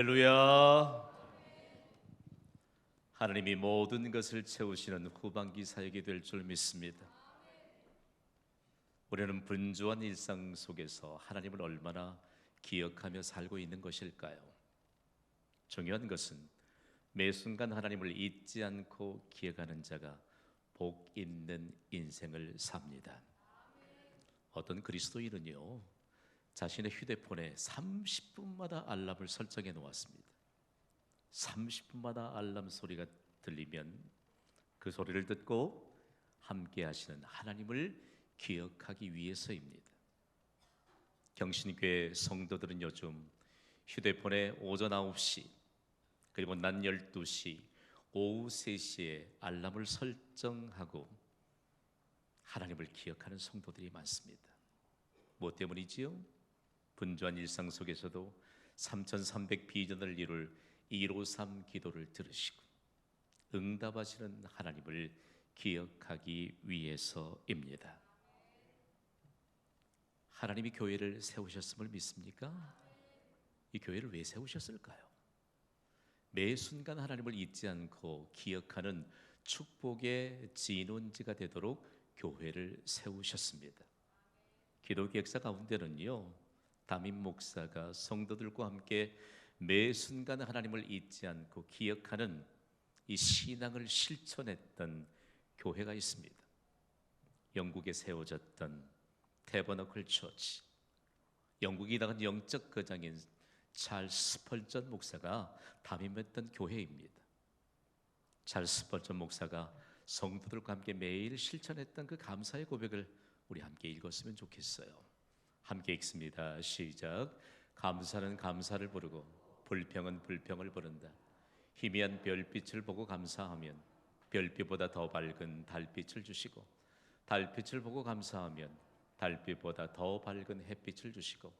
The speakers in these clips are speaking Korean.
할렐루야. 하나님이 모든 것을 채우시는 후반기 사역이 될 줄 믿습니다. 우리는 분주한 일상 속에서 하나님을 얼마나 기억하며 살고 있는 것일까요? 중요한 것은 매 순간 하나님을 잊지 않고 기억하는 자가 복 있는 인생을 삽니다. 어떤 그리스도인은요, 자신의 휴대폰에 30분마다 알람을 설정해 놓았습니다. 30분마다 알람 소리가 들리면 그 소리를 듣고 함께 하시는 하나님을 기억하기 위해서입니다. 경신교회 성도들은 요즘 휴대폰에 오전 9시 그리고 낮 12시 오후 3시에 알람을 설정하고 하나님을 기억하는 성도들이 많습니다. 무엇 때문이지요? 분주한 일상 속에서도 3300 비전을 이룰 153 기도를 들으시고 응답하시는 하나님을 기억하기 위해서입니다. 하나님이 교회를 세우셨음을 믿습니까? 이 교회를 왜 세우셨을까요? 매 순간 하나님을 잊지 않고 기억하는 축복의 진원지가 되도록 교회를 세우셨습니다. 기독교 역사 가운데는요, 담임 목사가 성도들과 함께 매 순간 하나님을 잊지 않고 기억하는 이 신앙을 실천했던 교회가 있습니다. 영국에 세워졌던 태버너클 처치, 영국이 나간 영적 거장인 찰스 스펄전 목사가 담임했던 교회입니다. 찰스 스펄전 목사가 성도들과 함께 매일 실천했던 그 감사의 고백을 우리 함께 읽었으면 좋겠어요. 함께 읽습니다. 시작. 감사는 감사를 부르고 불평은 불평을 부른다. 희미한 별빛을 보고 감사하면 별빛보다 더 밝은 달빛을 주시고, 달빛을 보고 감사하면 달빛보다 더 밝은 햇빛을 주시고,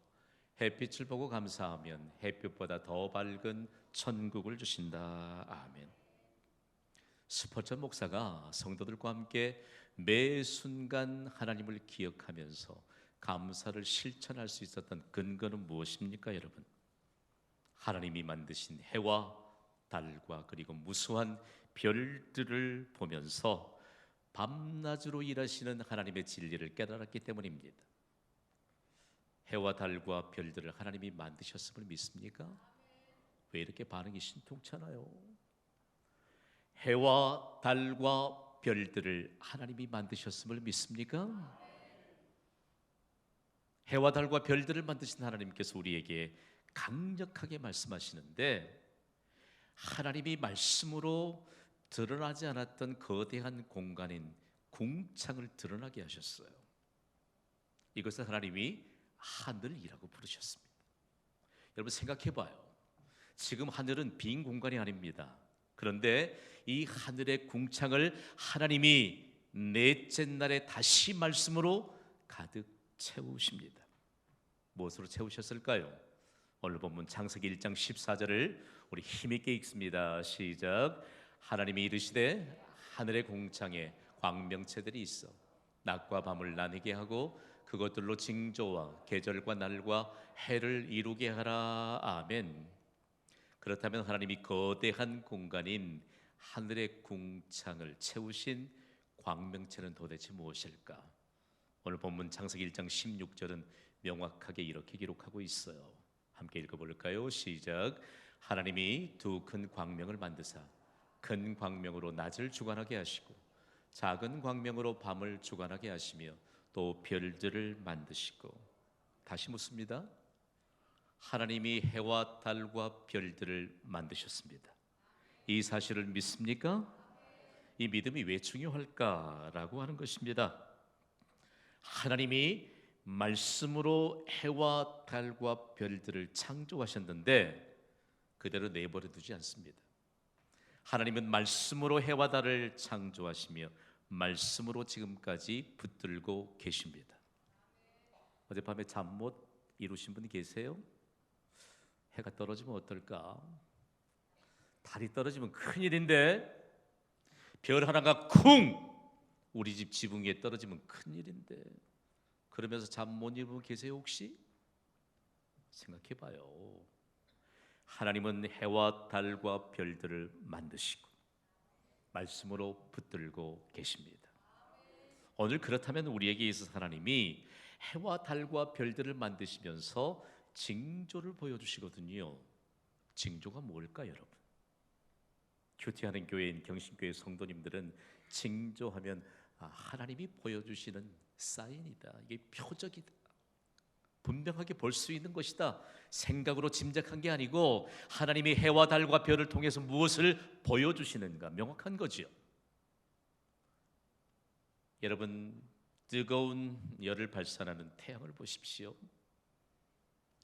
햇빛을 보고 감사하면 햇빛보다 더 밝은 천국을 주신다. 아멘. 스포천 목사가 성도들과 함께 매 순간 하나님을 기억하면서 감사를 실천할 수 있었던 근거는 무엇입니까, 여러분? 하나님이 만드신 해와 달과 그리고 무수한 별들을 보면서 밤낮으로 일하시는 하나님의 진리를 깨달았기 때문입니다. 해와 달과 별들을 하나님이 만드셨음을 믿습니까? 왜 이렇게 반응이 신통찮아요? 해와 달과 별들을 하나님이 만드셨음을 믿습니까? 해와 달과 별들을 만드신 하나님께서 우리에게 강력하게 말씀하시는데, 하나님이 말씀으로 드러나지 않았던 거대한 공간인 궁창을 드러나게 하셨어요. 이것을 하나님이 하늘이라고 부르셨습니다. 여러분 생각해 봐요. 지금 하늘은 빈 공간이 아닙니다. 그런데 이 하늘의 궁창을 하나님이 넷째 날에 다시 말씀으로 가득 채우십니다. 무엇으로 채우셨을까요? 오늘 본문 창세기 1장 14절을 우리 힘있게 읽습니다. 시작. 하나님이 이르시되 하늘의 공창에 광명체들이 있어 낮과 밤을 나뉘게 하고 그것들로 징조와 계절과 날과 해를 이루게 하라. 아멘. 그렇다면 하나님이 거대한 공간인 하늘의 궁창을 채우신 광명체는 도대체 무엇일까? 오늘 본문 창세기 1장 16절은 명확하게 이렇게 기록하고 있어요. 함께 읽어볼까요? 시작. 하나님이 두 큰 광명을 만드사 큰 광명으로 낮을 주관하게 하시고 작은 광명으로 밤을 주관하게 하시며 또 별들을 만드시고. 다시 묻습니다. 하나님이 해와 달과 별들을 만드셨습니다. 이 사실을 믿습니까? 이 믿음이 왜 중요할까라고 하는 것입니다. 하나님이 말씀으로 해와 달과 별들을 창조하셨는데 그대로 내버려 두지 않습니다. 하나님은 말씀으로 해와 달을 창조하시며 말씀으로 지금까지 붙들고 계십니다. 어젯밤에 잠 못 이루신 분 계세요? 해가 떨어지면 어떨까? 달이 떨어지면 큰일인데, 별 하나가 쿵 우리 집 지붕 위에 떨어지면 큰일인데, 그러면서 잠 못 이루고 계세요 혹시? 생각해봐요. 하나님은 해와 달과 별들을 만드시고 말씀으로 붙들고 계십니다. 오늘 그렇다면 우리에게 있어서 하나님이 해와 달과 별들을 만드시면서 징조를 보여주시거든요. 징조가 뭘까 여러분? 큐티하는 교회인 경신교회 성도님들은 징조하면 하나님이 보여주시는 사인이다, 이게 표적이다, 분명하게 볼 수 있는 것이다 생각으로 짐작한 게 아니고 하나님이 해와 달과 별을 통해서 무엇을 보여주시는가 명확한 거지요. 여러분, 뜨거운 열을 발산하는 태양을 보십시오.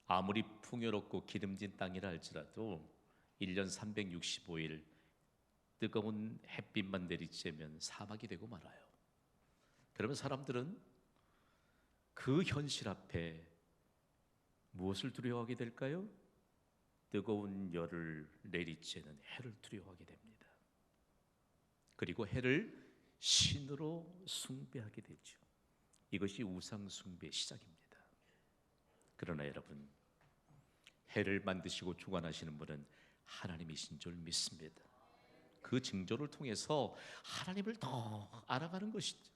아무리 풍요롭고 기름진 땅이라 할지라도 1년 365일 뜨거운 햇빛만 내리쬐면 사막이 되고 말아요. 그러면 사람들은 그 현실 앞에 무엇을 두려워하게 될까요? 뜨거운 열을 내리쬐는 해를 두려워하게 됩니다. 그리고 해를 신으로 숭배하게 되죠. 이것이 우상 숭배의 시작입니다. 그러나 여러분, 해를 만드시고 주관하시는 분은 하나님이신 줄 믿습니다. 그 징조를 통해서 하나님을 더 알아가는 것이죠.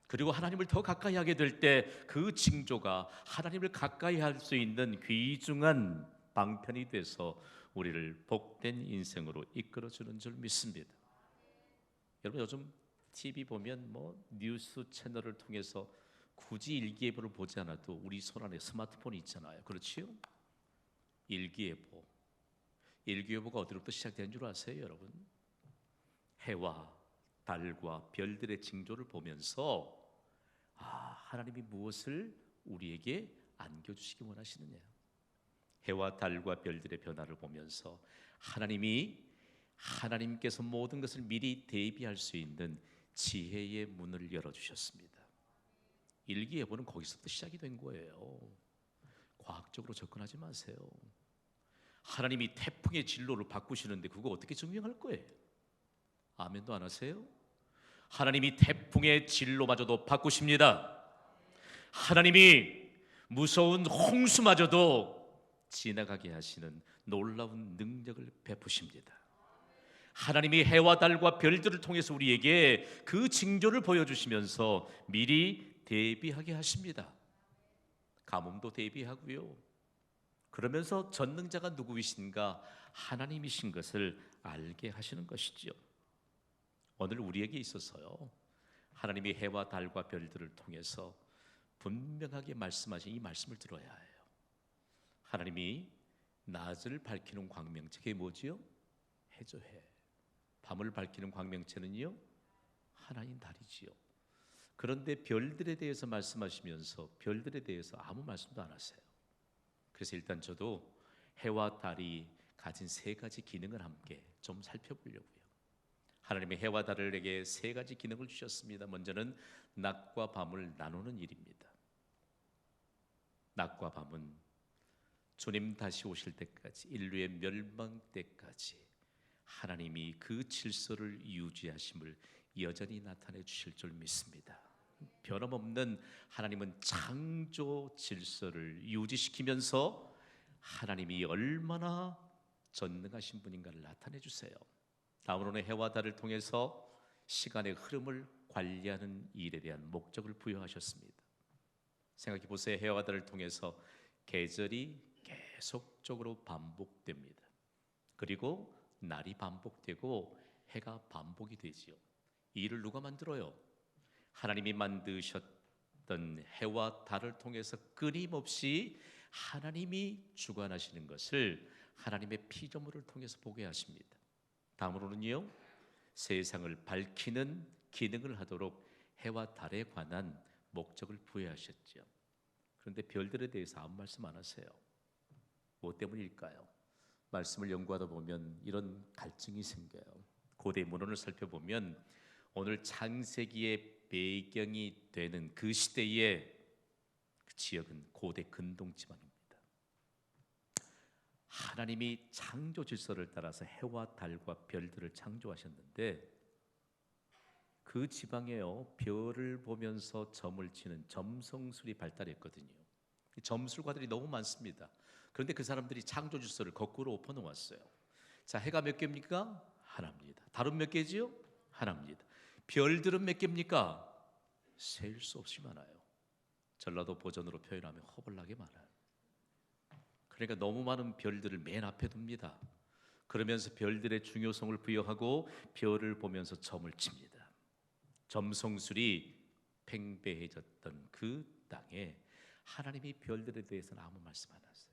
그리고 하나님을 더 가까이 하게 될 때 그 징조가 하나님을 가까이 할 수 있는 귀중한 방편이 돼서 우리를 복된 인생으로 이끌어주는 줄 믿습니다. 여러분, 요즘 TV 보면 뉴스 채널을 통해서 굳이 일기예보를 보지 않아도 우리 손안에 스마트폰이 있잖아요. 그렇지요? 일기예보가 어디로부터 시작되는 줄 아세요 여러분? 해와 달과 별들의 징조를 보면서 하나님이 무엇을 우리에게 안겨주시기 원하시느냐, 해와 달과 별들의 변화를 보면서 하나님께서 모든 것을 미리 대비할 수 있는 지혜의 문을 열어주셨습니다. 일기예보는 거기서부터 시작이 된 거예요. 과학적으로 접근하지 마세요. 하나님이 태풍의 진로를 바꾸시는데 그거 어떻게 증명할 거예요? 아멘도 안 하세요? 하나님이 태풍의 진로마저도 바꾸십니다. 하나님이 무서운 홍수마저도 지나가게 하시는 놀라운 능력을 베푸십니다. 하나님이 해와 달과 별들을 통해서 우리에게 그 징조를 보여주시면서 미리 대비하게 하십니다. 가뭄도 대비하고요. 그러면서 전능자가 누구이신가, 하나님이신 것을 알게 하시는 것이지요. 오늘 우리에게 있어서요, 하나님이 해와 달과 별들을 통해서 분명하게 말씀하신 이 말씀을 들어야 해요. 하나님이 낮을 밝히는 광명체, 그게 뭐지요? 해죠, 해. 밤을 밝히는 광명체는요, 하나님 달이지요. 그런데 별들에 대해서 말씀하시면서 별들에 대해서 아무 말씀도 안 하세요. 그래서 일단 저도 해와 달이 가진 세 가지 기능을 함께 좀 살펴보려고요. 하나님의 해와 달에게 세 가지 기능을 주셨습니다. 먼저는 낮과 밤을 나누는 일입니다. 낮과 밤은 주님 다시 오실 때까지, 인류의 멸망 때까지 하나님이 그 질서를 유지하심을 여전히 나타내 주실 줄 믿습니다. 변함없는 하나님은 창조 질서를 유지시키면서 하나님이 얼마나 전능하신 분인가를 나타내 주세요. 다음으로는 해와 달을 통해서 시간의 흐름을 관리하는 일에 대한 목적을 부여하셨습니다. 생각해 보세요. 해와 달을 통해서 계절이 계속적으로 반복됩니다. 그리고 날이 반복되고 해가 반복이 되지요. 이 일을 누가 만들어요? 하나님이 만드셨던 해와 달을 통해서 끊임없이 하나님이 주관하시는 것을 하나님의 피조물을 통해서 보게 하십니다. 다음으로는요, 세상을 밝히는 기능을 하도록 해와 달에 관한 목적을 부여하셨죠. 그런데 별들에 대해서 아무 말씀 안 하세요. 뭐 때문일까요? 말씀을 연구하다 보면 이런 갈증이 생겨요. 고대 문헌을 살펴보면 오늘 창세기의 배경이 되는 그 시대의 그 지역은 고대 근동 지방입니다. 하나님이 창조 질서를 따라서 해와 달과 별들을 창조하셨는데 그 지방에요, 별을 보면서 점을 치는 점성술이 발달했거든요. 점술가들이 너무 많습니다. 그런데 그 사람들이 창조 질서를 거꾸로 엎어 놓았어요. 자, 해가 몇 개입니까? 하나입니다. 달은 몇 개지요? 하나입니다. 별들은 몇 개입니까? 셀 수 없이 많아요. 전라도 버전으로 표현하면 허벌나게 많아요. 그러니까 너무 많은 별들을 맨 앞에 둡니다. 그러면서 별들의 중요성을 부여하고 별을 보면서 점을 칩니다. 점성술이 팽배해졌던 그 땅에 하나님이 별들에 대해서는 아무 말씀 안 하세요.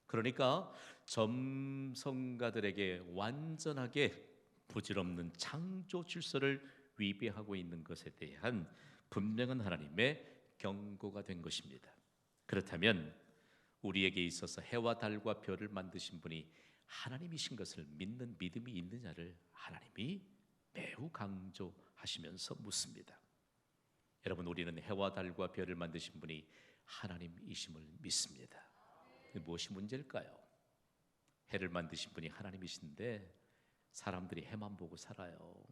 그러니까 점성가들에게 완전하게 부질없는 창조 질서를 위배하고 있는 것에 대한 분명한 하나님의 경고가 된 것입니다. 그렇다면 우리에게 있어서 해와 달과 별을 만드신 분이 하나님이신 것을 믿는 믿음이 있느냐를 하나님이 매우 강조하시면서 묻습니다. 여러분, 우리는 해와 달과 별을 만드신 분이 하나님이심을 믿습니다. 무엇이 문제일까요? 해를 만드신 분이 하나님이신데 사람들이 해만 보고 살아요.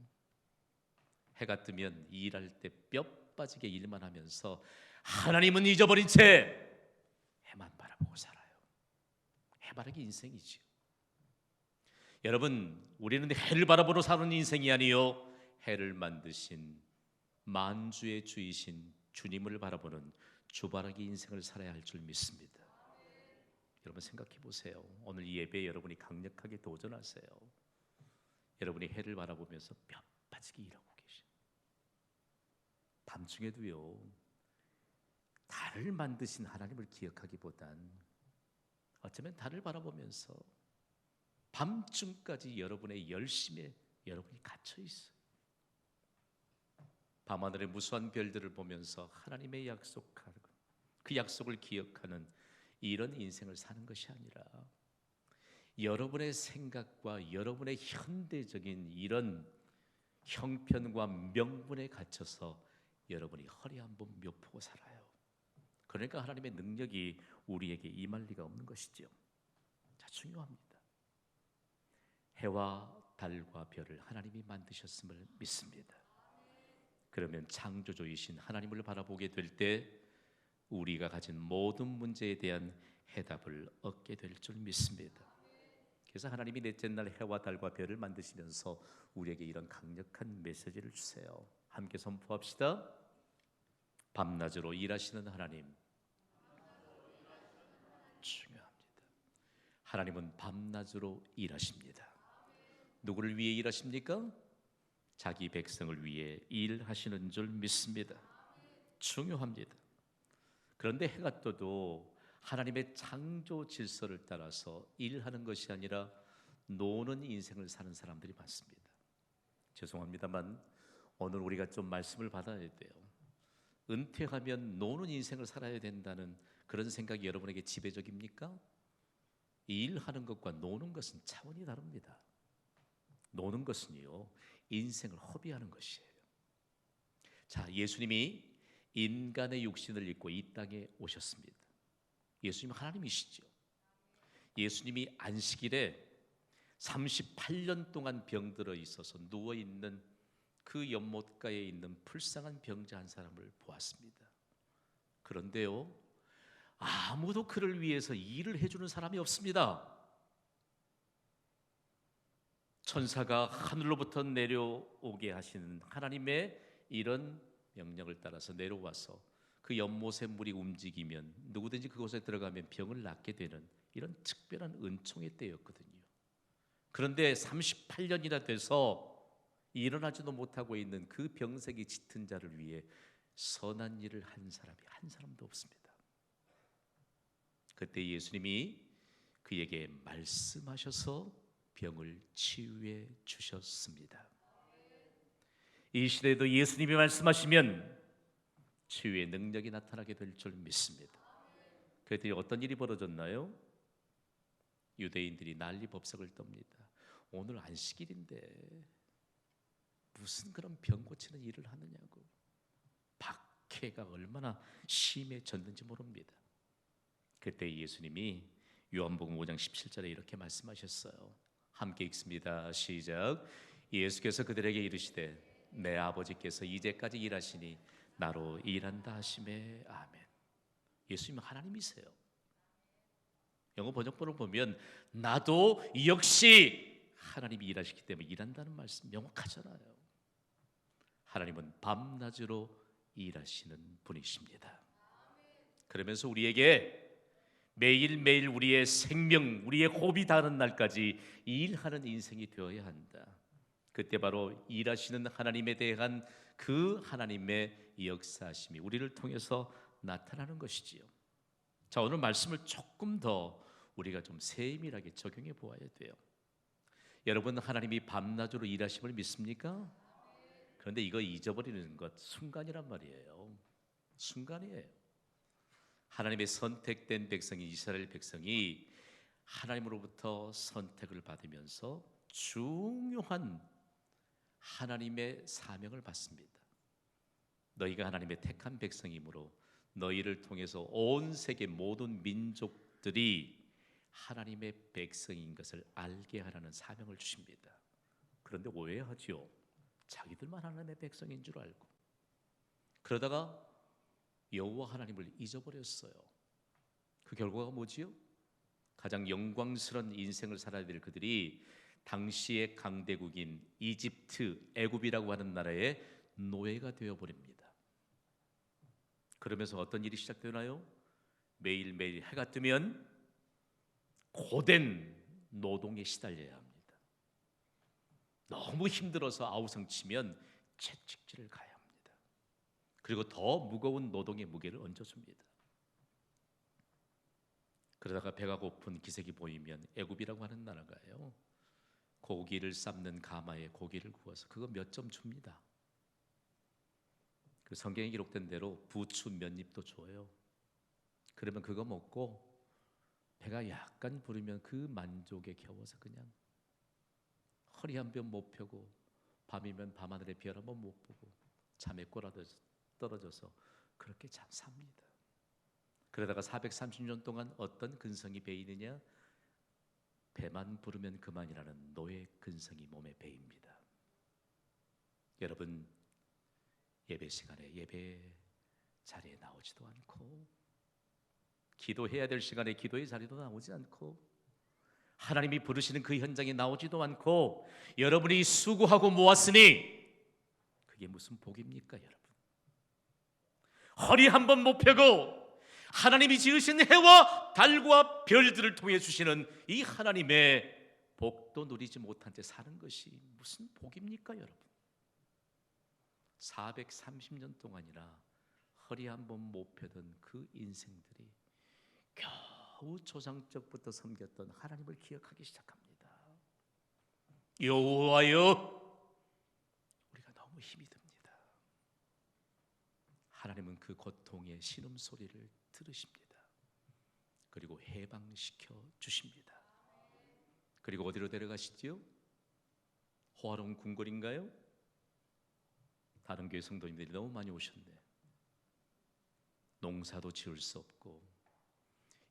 해가 뜨면 일할 때 뼈 빠지게 일만 하면서 하나님은 잊어버린 채 해만 바라보고 살아요. 해바라기 인생이지요. 여러분, 우리는 해를 바라보러 사는 인생이 아니요, 해를 만드신 만주의 주이신 주님을 바라보는 주바라기 인생을 살아야 할 줄 믿습니다. 여러분, 생각해 보세요. 오늘 이 예배에 여러분이 강력하게 도전하세요. 여러분이 해를 바라보면서 뼈 빠지게 일하고 계셔. 밤중에도요, 달을 만드신 하나님을 기억하기보단 어쩌면 달을 바라보면서 밤중까지 여러분의 열심에 여러분이 갇혀 있어요. 밤하늘의 무수한 별들을 보면서 하나님의 약속하는 그 약속을 기억하는 이런 인생을 사는 것이 아니라 여러분의 생각과 여러분의 현대적인 이런 형편과 명분에 갇혀서 여러분이 허리 한번 묘포고 살아요. 그러니까 하나님의 능력이 우리에게 임할 리가 없는 것이죠. 자, 중요합니다. 해와 달과 별을 하나님이 만드셨음을 믿습니다. 그러면 창조주이신 하나님을 바라보게 될 때 우리가 가진 모든 문제에 대한 해답을 얻게 될 줄 믿습니다. 그래서 하나님이 넷째 날 해와 달과 별을 만드시면서 우리에게 이런 강력한 메시지를 주세요. 함께 선포합시다. 밤낮으로 일하시는 하나님. 중요합니다. 하나님은 밤낮으로 일하십니다. 누구를 위해 일하십니까? 자기 백성을 위해 일하시는 줄 믿습니다. 중요합니다. 그런데 해가 떠도 하나님의 창조 질서를 따라서 일하는 것이 아니라 노는 인생을 사는 사람들이 많습니다. 죄송합니다만 오늘 우리가 좀 말씀을 받아야 돼요. 은퇴하면 노는 인생을 살아야 된다는 그런 생각이 여러분에게 지배적입니까? 일하는 것과 노는 것은 차원이 다릅니다. 노는 것은요, 인생을 허비하는 것이에요. 자, 예수님이 인간의 육신을 입고 이 땅에 오셨습니다. 예수님은 하나님이시죠. 예수님이 안식일에 38년 동안 병들어 있어서 누워있는 그 연못가에 있는 불쌍한 병자 한 사람을 보았습니다. 그런데요, 아무도 그를 위해서 일을 해주는 사람이 없습니다. 천사가 하늘로부터 내려오게 하시는 하나님의 이런 명령을 따라서 내려와서 그 연못의 물이 움직이면 누구든지 그곳에 들어가면 병을 낫게 되는 이런 특별한 은총의 때였거든요. 그런데 38년이나 돼서 일어나지도 못하고 있는 그 병색이 짙은 자를 위해 선한 일을 한 사람이 한 사람도 없습니다. 그때 예수님이 그에게 말씀하셔서 병을 치유해 주셨습니다. 이 시대에도 예수님이 말씀하시면 치유의 능력이 나타나게 될 줄 믿습니다. 그랬더니 어떤 일이 벌어졌나요? 유대인들이 난리법석을 떱니다. 오늘 안식일인데 무슨 그런 병 고치는 일을 하느냐고. 박해가 얼마나 심해졌는지 모릅니다. 그때 예수님이 요한복음 5장 17절에 이렇게 말씀하셨어요. 함께 읽습니다. 시작. 예수께서 그들에게 이르시되 내 아버지께서 이제까지 일하시니 나로 일한다 하시매. 아멘. 예수님은 하나님이세요. 영어 번역본을 보면 나도 역시 하나님이 일하시기 때문에 일한다는 말씀 명확하잖아요. 하나님은 밤낮으로 일하시는 분이십니다. 그러면서 우리에게 매일매일 우리의 생명, 우리의 호흡이 닿는 날까지 일하는 인생이 되어야 한다. 그때 바로 일하시는 하나님에 대한 그 하나님의 역사심이 우리를 통해서 나타나는 것이지요. 자, 오늘 말씀을 조금 더 우리가 좀 세밀하게 적용해 보아야 돼요. 여러분, 하나님이 밤낮으로 일하심을 믿습니까? 그런데 이거 잊어버리는 것 순간이란 말이에요. 순간이에요. 하나님의 선택된 백성이, 이스라엘 백성이 하나님으로부터 선택을 받으면서 중요한 하나님의 사명을 받습니다. 너희가 하나님의 택한 백성이므로 너희를 통해서 온 세계 모든 민족들이 하나님의 백성인 것을 알게 하라는 사명을 주십니다. 그런데 오해하지요. 자기들만 하나님의 백성인 줄 알고 그러다가 여호와 하나님을 잊어버렸어요. 그 결과가 뭐지요? 가장 영광스러운 인생을 살아야 될 그들이 당시의 강대국인 이집트, 애굽이라고 하는 나라의 노예가 되어버립니다. 그러면서 어떤 일이 시작되나요? 매일매일 해가 뜨면 고된 노동에 시달려야 합니다. 너무 힘들어서 아우성치면 채찍질을 가야 합니다. 그리고 더 무거운 노동의 무게를 얹어줍니다. 그러다가 배가 고픈 기색이 보이면 애굽이라고 하는 나라가요, 고기를 삶는 가마에 고기를 구워서 그거 몇 점 줍니다. 그 성경에 기록된 대로 부추 몇 입도 줘요. 그러면 그거 먹고 배가 약간 부르면 그 만족에 겨워서 그냥 허리 한 편 못 펴고 밤이면 밤하늘의 별 한번 못 보고 잠에 꼬라져 떨어져서 그렇게 잠 삽니다. 그러다가 430년 동안 어떤 근성이 배이느냐? 배만 부르면 그만이라는 노예 근성이 몸에 배입니다. 여러분, 예배 시간에 예배 자리에 나오지도 않고 기도해야 될 시간에 기도의 자리도 나오지 않고 하나님이 부르시는 그 현장에 나오지도 않고 여러분이 수고하고 모았으니 그게 무슨 복입니까, 여러분? 허리 한번 못 펴고 하나님이 지으신 해와 달과 별들을 통해 주시는 이 하나님의 복도 누리지 못한 채 사는 것이 무슨 복입니까, 여러분? 430년 동안이나 허리 한번 못 펴던 그 인생들이 겨우 조상적부터 섬겼던 하나님을 기억하기 시작합니다. 여호와여, 우리가 너무 힘이 듭니다. 하나님은 그 고통의 신음소리를 들으십니다. 그리고 해방시켜 주십니다. 그리고 어디로 데려가시지요? 호화로운 궁궐인가요? 다른 교회 성도님들이 너무 많이 오셨네. 농사도 지을 수 없고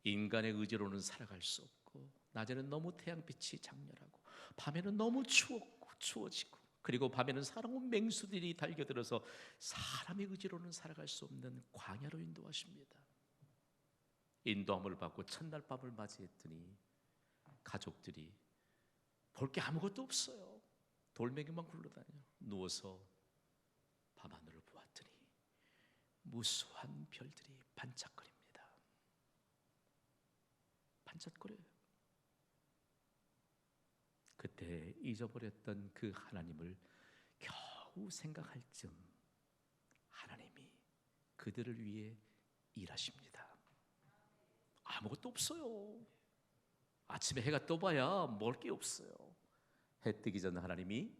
인간의 의지로는 살아갈 수 없고 낮에는 너무 태양빛이 장렬하고 밤에는 너무 추워지고 그리고 밤에는 사랑온 맹수들이 달겨들어서 사람의 의지로는 살아갈 수 없는 광야로 인도하십니다. 인도함을 받고 첫날 밤을 맞이했더니 가족들이 볼 게 아무것도 없어요. 돌멩이만 굴러다녀. 누워서 밤하늘을 보았더니 무수한 별들이 반짝거립니다. 반짝거려요. 그때 잊어버렸던 그 하나님을 겨우 생각할 즈음 하나님이 그들을 위해 일하십니다. 아무것도 없어요. 아침에 해가 떠봐야 먹을 게 없어요. 해 뜨기 전 하나님이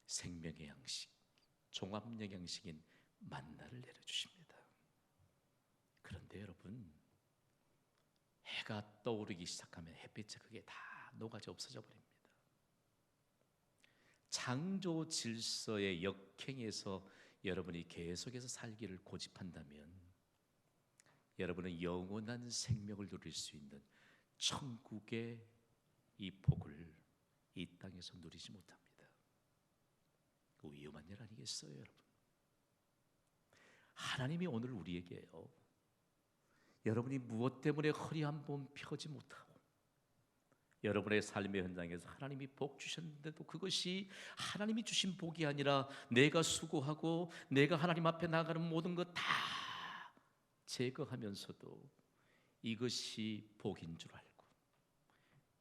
생명의 양식, 종합영양식인 만나를 내려주십니다. 그런데 여러분, 해가 떠오르기 시작하면 햇빛에 그게 다 녹아져 없어져 버립니다. 창조 질서의 역행에서 여러분이 계속해서 살기를 고집한다면 여러분은 영원한 생명을 누릴 수 있는 천국의 이 복을 이 땅에서 누리지 못합니다. 그 위험한 일 아니겠어요, 여러분? 하나님이 오늘 우리에게요, 여러분이 무엇 때문에 허리 한 번 펴지 못하고 여러분의 삶의 현장에서 하나님이 복 주셨는데도 그것이 하나님이 주신 복이 아니라 내가 수고하고 내가 하나님 앞에 나가는 모든 것 다 제거하면서도 이것이 복인 줄 알고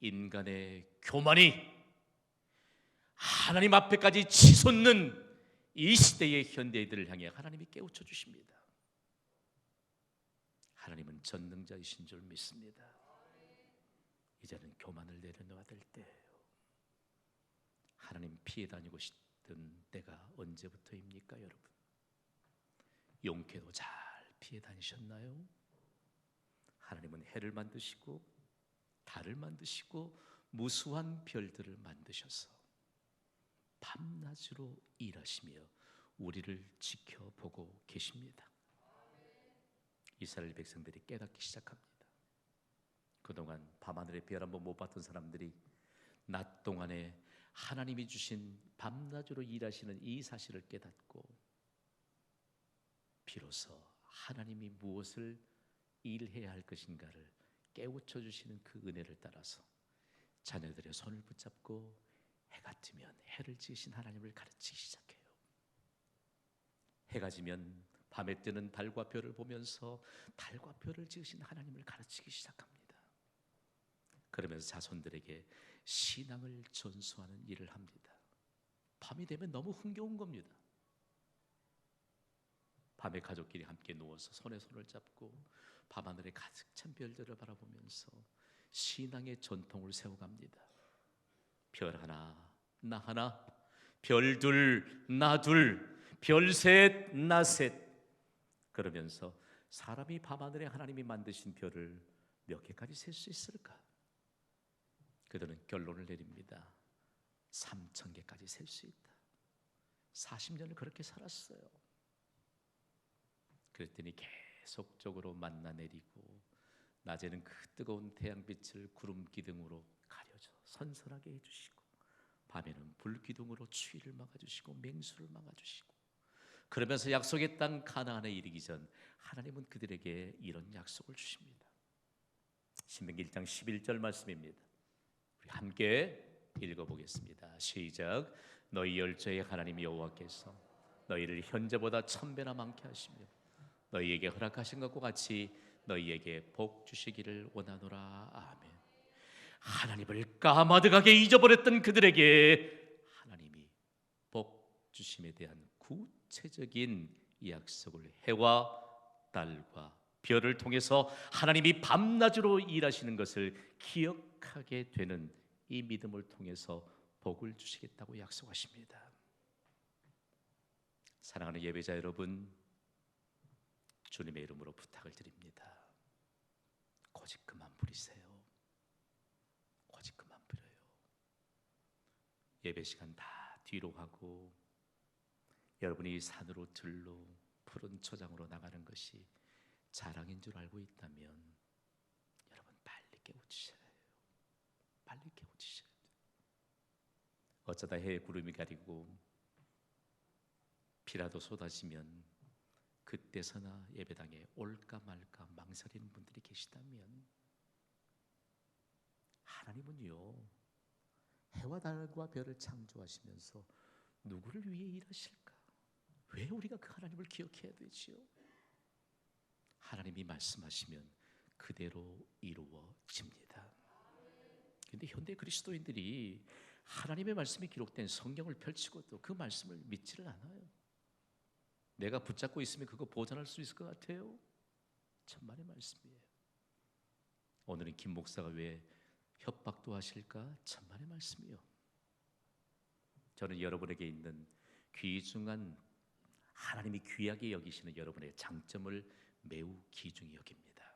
인간의 교만이 하나님 앞에까지 치솟는 이 시대의 현대인들을 향해 하나님이 깨우쳐 주십니다. 하나님은 전능자이신 줄 믿습니다. 이제는 교만을 내려놓아야 될 때예요. 하나님 피해 다니고 싶던 때가 언제부터입니까, 여러분? 용케도 잘 피해 다니셨나요? 하나님은 해를 만드시고 달을 만드시고 무수한 별들을 만드셔서 밤낮으로 일하시며 우리를 지켜보고 계십니다. 이스라엘 백성들이 깨닫기 시작합니다. 그동안 밤하늘의 별 한번 못 봤던 사람들이 낮 동안에 하나님이 주신 밤낮으로 일하시는 이 사실을 깨닫고 비로소 하나님이 무엇을 일해야 할 것인가를 깨우쳐 주시는 그 은혜를 따라서 자녀들의 손을 붙잡고 해가 뜨면 해를 지으신 하나님을 가르치기 시작해요. 해가 지면 밤에 뜨는 달과 별을 보면서 달과 별을 지으신 하나님을 가르치기 시작합니다. 그러면서 자손들에게 신앙을 전수하는 일을 합니다. 밤이 되면 너무 흥겨운 겁니다. 밤에 가족끼리 함께 누워서 손에 손을 잡고 밤하늘에 가득 찬 별들을 바라보면서 신앙의 전통을 세워갑니다. 별 하나 나 하나, 별 둘 나 둘, 별 셋 나 셋. 그러면서 사람이 밤하늘에 하나님이 만드신 별을 몇 개까지 셀 수 있을까? 그들은 결론을 내립니다. 3,000개까지 셀 수 있다. 40년을 그렇게 살았어요. 그랬더니 계속적으로 만나 내리고 낮에는 그 뜨거운 태양빛을 구름 기둥으로 가려줘 선선하게 해주시고 밤에는 불 기둥으로 추위를 막아주시고 맹수를 막아주시고 그러면서 약속의 땅 가나안에 이르기 전 하나님은 그들에게 이런 약속을 주십니다. 신명기 1장 11절 말씀입니다. 우리 함께 읽어보겠습니다. 시작. 너희 열조의 하나님 여호와께서 너희를 현재보다 1000배나 많게 하시며 너희에게 허락하신 것과 같이 너희에게 복 주시기를 원하노라. 아멘. 하나님을 까마득하게 잊어버렸던 그들에게 하나님이 복 주심에 대한 구체적인 약속을 해와 달과 별을 통해서 하나님이 밤낮으로 일하시는 것을 기억하게 되는 이 믿음을 통해서 복을 주시겠다고 약속하십니다. 사랑하는 예배자 여러분, 주님의 이름으로 부탁을 드립니다. 고집 그만 부리세요. 고집 그만 부려요. 예배 시간 다 뒤로 하고 여러분이 산으로 들로 푸른 초장으로 나가는 것이 자랑인 줄 알고 있다면 여러분 빨리 깨우치셔야 해요. 빨리 깨우치셔야 돼요. 어쩌다 해에 구름이 가리고 비라도 쏟아지면 그때서나 예배당에 올까 말까 망설이는 분들이 계시다면 하나님은요 해와 달과 별을 창조하시면서 누구를 위해 일하실까? 왜 우리가 그 하나님을 기억해야 되지요? 하나님이 말씀하시면 그대로 이루어집니다. 그런데 현대 그리스도인들이 하나님의 말씀이 기록된 성경을 펼치고도 그 말씀을 믿지를 않아요. 내가 붙잡고 있으면 그거 보존할 수 있을 것 같아요. 천만의 말씀이에요. 오늘은 김 목사가 왜 협박도 하실까? 천만의 말씀이요. 저는 여러분에게 있는 귀중한 하나님이 귀하게 여기시는 여러분의 장점을 매우 귀중히 여깁니다.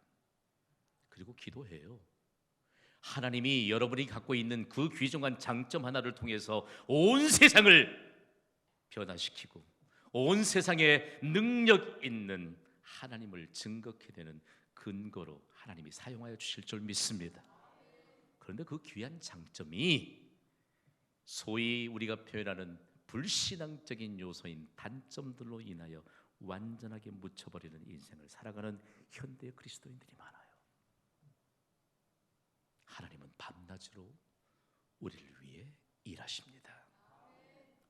그리고 기도해요. 하나님이 여러분이 갖고 있는 그 귀중한 장점 하나를 통해서 온 세상을 변화시키고 온 세상에 능력 있는 하나님을 증거케 되는 근거로 하나님이 사용하여 주실 줄 믿습니다. 그런데 그 귀한 장점이 소위 우리가 표현하는 불신앙적인 요소인 단점들로 인하여 완전하게 묻혀버리는 인생을 살아가는 현대 그리스도인들이 많아요. 하나님은 밤낮으로 우리를 위해 일하십니다.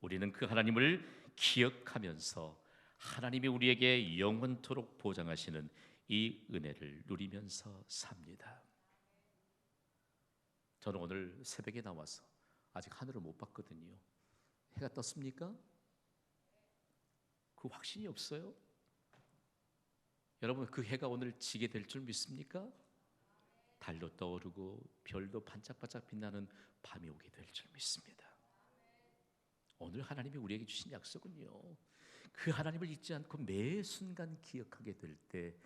우리는 그 하나님을 기억하면서 하나님이 우리에게 영원토록 보장하시는 이 은혜를 누리면서 삽니다. 저는 오늘 새벽에 나와서 아직 하늘을 못 봤거든요. 해가 떴습니까? 그 확신이 없어요. 여러분, 그 해가 오늘 지게 될 줄 믿습니까? 달도 떠오르고 별도 반짝반짝 빛나는 밤이 오게 될 줄 믿습니다. 오늘 하나님이 우리에게 주신 약속은요, 그 하나님을 잊지 않고 매 순간 기억하게 될 때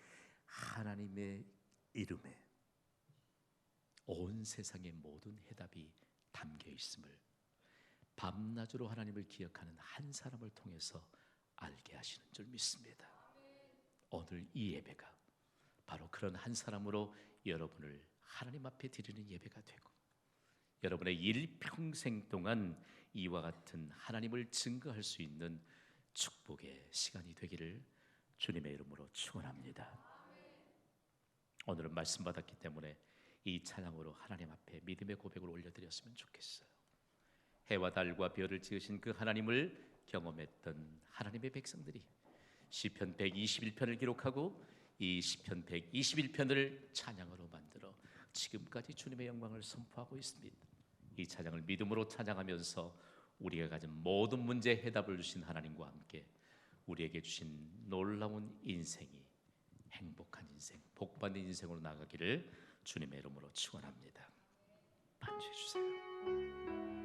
하나님의 이름에 온 세상의 모든 해답이 담겨 있음을 밤낮으로 하나님을 기억하는 한 사람을 통해서 알게 하시는 줄 믿습니다. 오늘 이 예배가 바로 그런 한 사람으로 여러분을 하나님 앞에 드리는 예배가 되고, 여러분의 일평생 동안 이와 같은 하나님을 증거할 수 있는 축복의 시간이 되기를 주님의 이름으로 축원합니다. 오늘은 말씀 받았기 때문에 이 찬양으로 하나님 앞에 믿음의 고백을 올려드렸으면 좋겠어요. 해와 달과 별을 지으신 그 하나님을 경험했던 하나님의 백성들이 시편 121편을 기록하고 이 시편 121편을 찬양으로 만들어 지금까지 주님의 영광을 선포하고 있습니다. 이 찬양을 믿음으로 찬양하면서 우리가 가진 모든 문제의 해답을 주신 하나님과 함께 우리에게 주신 놀라운 인생이 행복한 인생, 복받는 인생으로 나가기를 주님의 이름으로 축원합니다. 반주해 주세요.